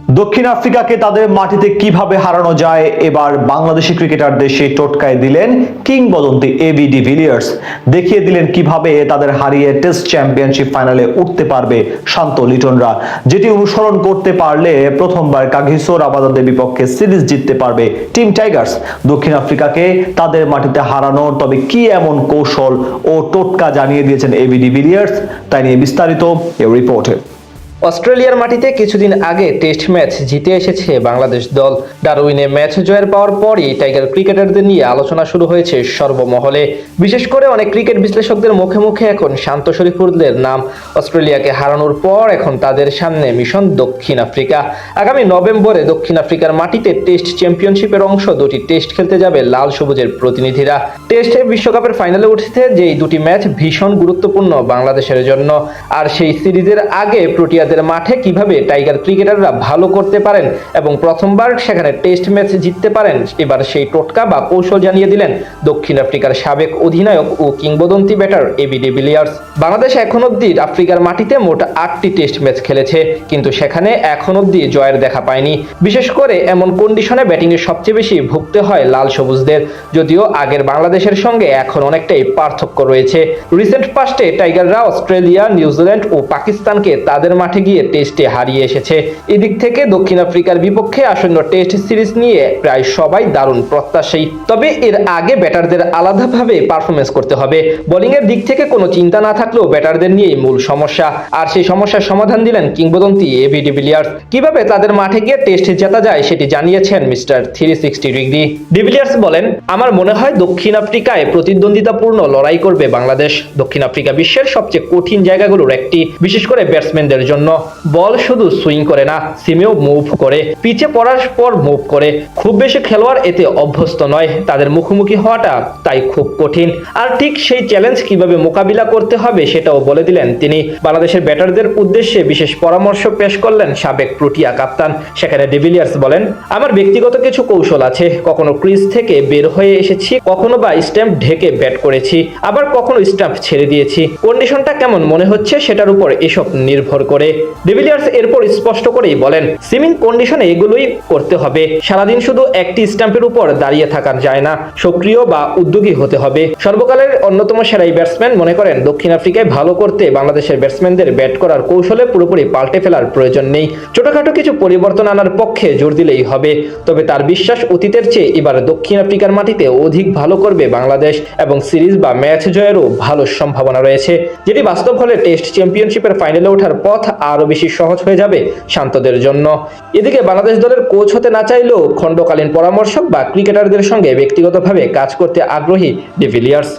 দক্ষিণ আফ্রিকাকে তাদের মাটিতে কিভাবে হারানো যায় এবার বাংলাদেশি ক্রিকেটারদের সেই টোটকায় দিলেন কিংবদন্তি এবি ডিভিলিয়ার্স। দেখিয়ে দিলেন কিভাবে তাদের হারিয়ে টেস্ট চ্যাম্পিয়নশিপ ফাইনালে উঠতে পারবে শান্ত লিটনরা, যেটি অনুসরণ করতে পারলে প্রথমবার কাগিসো রাবাদাদের বিপক্ষে সিরিজ জিততে পারবে টিম টাইগার্স। দক্ষিণ আফ্রিকাকে তাদের মাটিতে হারানোর তবে কি এমন কৌশল ও টোটকা জানিয়ে দিয়েছেন এবি ডিভিলিয়ার্স, তাই নিয়ে বিস্তারিত এই রিপোর্টে। অস্ট্রেলিয়ার মাটিতে কিছুদিন আগে টেস্ট ম্যাচ জিতে এসেছে বাংলাদেশ দল। ডারউইনে ম্যাচ জয়ের পাওয়ার পরই টাইগার ক্রিকেটারদের নিয়ে আলোচনা শুরু হয়েছে সর্বমহলে। বিশেষ করে অনেক ক্রিকেট বিশ্লেষকদের মুখে মুখে এখন শান্ত শরীফুলদের নাম। অস্ট্রেলিয়াকে হারানোর পর এখন তাদের সামনে মিশন দক্ষিণ আফ্রিকা। আগামী নভেম্বরে দক্ষিণ আফ্রিকার মাটিতে টেস্ট চ্যাম্পিয়নশিপের অংশ দুটি টেস্ট খেলতে যাবে লাল সবুজের প্রতিনিধিরা। টেস্টে বিশ্বকাপের ফাইনালে উঠেছে যেই দুটি ম্যাচ ভীষণ গুরুত্বপূর্ণ বাংলাদেশের জন্য। আর সেই সিরিজের আগে প্রোটিয়া মাঠে কিভাবে টাইগার ক্রিকেটাররা ভালো করতে পারেন এবং প্রথমবার সেখানে টেস্ট ম্যাচ জিততে পারেন, এবার সেই টোটকা বা কৌশল জানিয়ে দিলেন দক্ষিণ আফ্রিকার সাবেক অধিনায়ক ও কিংবদন্তি ব্যাটার এবি ডিভিলিয়ার্স। বাংলাদেশ এখন অব্দি আফ্রিকার মাটিতে মোট 8টি টেস্ট ম্যাচ খেলেছে, কিন্তু সেখানে এখন অব্দি জয়ের দেখা পায়নি। বিশেষ করে এমন কন্ডিশনে ব্যাটিংয়ে সবচেয়ে বেশি ভুগতে হয় লাল সবুজদের, যদিও আগের বাংলাদেশের সঙ্গে এখন অনেকটাই পার্থক্য রয়েছে। রিসেন্ট পাস্টে টাইগাররা অস্ট্রেলিয়া, নিউজিল্যান্ড ও পাকিস্তানকে তাদের মাঠে গিয়ে টেস্টে হারিয়ে এসেছে। এদিক থেকে দক্ষিণ আফ্রিকার বিপক্ষে আসন্ন টেস্ট সিরিজ নিয়ে প্রায় সবাই দারুণ প্রত্যাশী। তবে এর আগে ব্যাটারদের আলাদাভাবে পারফরমেন্স করতে হবে। বোলিং এর দিক থেকে কোনো চিন্তা না থাকলেও ব্যাটারদের নিয়েই মূল সমস্যা, আর সেই সমস্যার সমাধান দিলেন কিংবদন্তি এবি ডিভিলিয়ার্স। কিভাবে তাদের মাঠে গিয়ে টেস্ট জেতা যায় সেটি জানিয়েছেন মিস্টার 360 ডিগ্রি। ডিভিলিয়ার্স বলেন, আমার মনে হয় দক্ষিণ আফ্রিকায় প্রতিদ্বন্দ্বিতাপূর্ণ লড়াই করবে বাংলাদেশ। দক্ষিণ আফ্রিকা বিশ্বের সবচেয়ে কঠিন জায়গাগুলোর একটি, বিশেষ করে ব্যাটসম্যানদের জন্য। বল শুধু সুইং করে না, সিমেও মুভ করে, পিচে পড়ার পর মুভ করে। খুব বেশি খেলোয়াড় এতে অভ্যস্ত নয়, তাদের মুখোমুখি হওয়াটা তাই খুব কঠিন। আর ঠিক সেই চ্যালেঞ্জ কিভাবে মোকাবিলা করতে হবে সেটাও বলে দিলেন তিনি। বাংলাদেশের ব্যাটারদের উদ্দেশ্যে বিশেষ পরামর্শ পেশ করলেন সাবেক প্রোটিয়া কাপ্তান। সেখানে ডিভিলিয়ার্স বলেন, আমার ব্যক্তিগত কিছু কৌশল আছে। কখনো ক্রিজ থেকে বের হয়ে এসেছি, কখনো বা স্ট্যাম্প ঢেকে ব্যাট করেছি, আবার কখনো স্ট্যাম্প ছেড়ে দিয়েছি। কন্ডিশনটা কেমন মনে হচ্ছে সেটার উপর এসব নির্ভর করে। ডিভিলিয়ার্স এরপর স্পষ্ট করেই বলেন, সুইমিং কন্ডিশনে এগুলোই করতে হবে। সারাদিন শুধু একটি স্ট্যাম্পের উপর দাঁড়িয়ে থাকা যায় না, সক্রিয় বা উদ্যোগী হতে হবে। সর্বকালের অন্যতম সেরাই ব্যাটসম্যান মনে করেন দক্ষিণ আফ্রিকায় ভালো করতে বাংলাদেশের ব্যাটসম্যানদের ব্যাট করার কৌশলে পুরোপুরি পাল্টে ফেলার প্রয়োজন নেই। ছোটখাটো কিছু পরিবর্তন আনার পক্ষে জোর দিলেই হবে। তবে তার বিশ্বাস অতীতের চেয়ে এবার দক্ষিণ আফ্রিকার মাটিতে অধিক ভালো করবে বাংলাদেশ এবং সিরিজ বা ম্যাচ জয়েরও ভালো সম্ভাবনা রয়েছে, যেটি বাস্তব হলে টেস্ট চ্যাম্পিয়নশিপের ফাইনালে ওঠার পথ আরো বেশি সহজ হয়ে যাবে শান্তদের জন্য। এদিকে বাংলাদেশ দলের কোচ হতে না চাইলেও খণ্ডকালীন পরামর্শক বা ক্রিকেটারদের সঙ্গে ব্যক্তিগতভাবে কাজ করতে আগ্রহী ডিভিলিয়ার্স।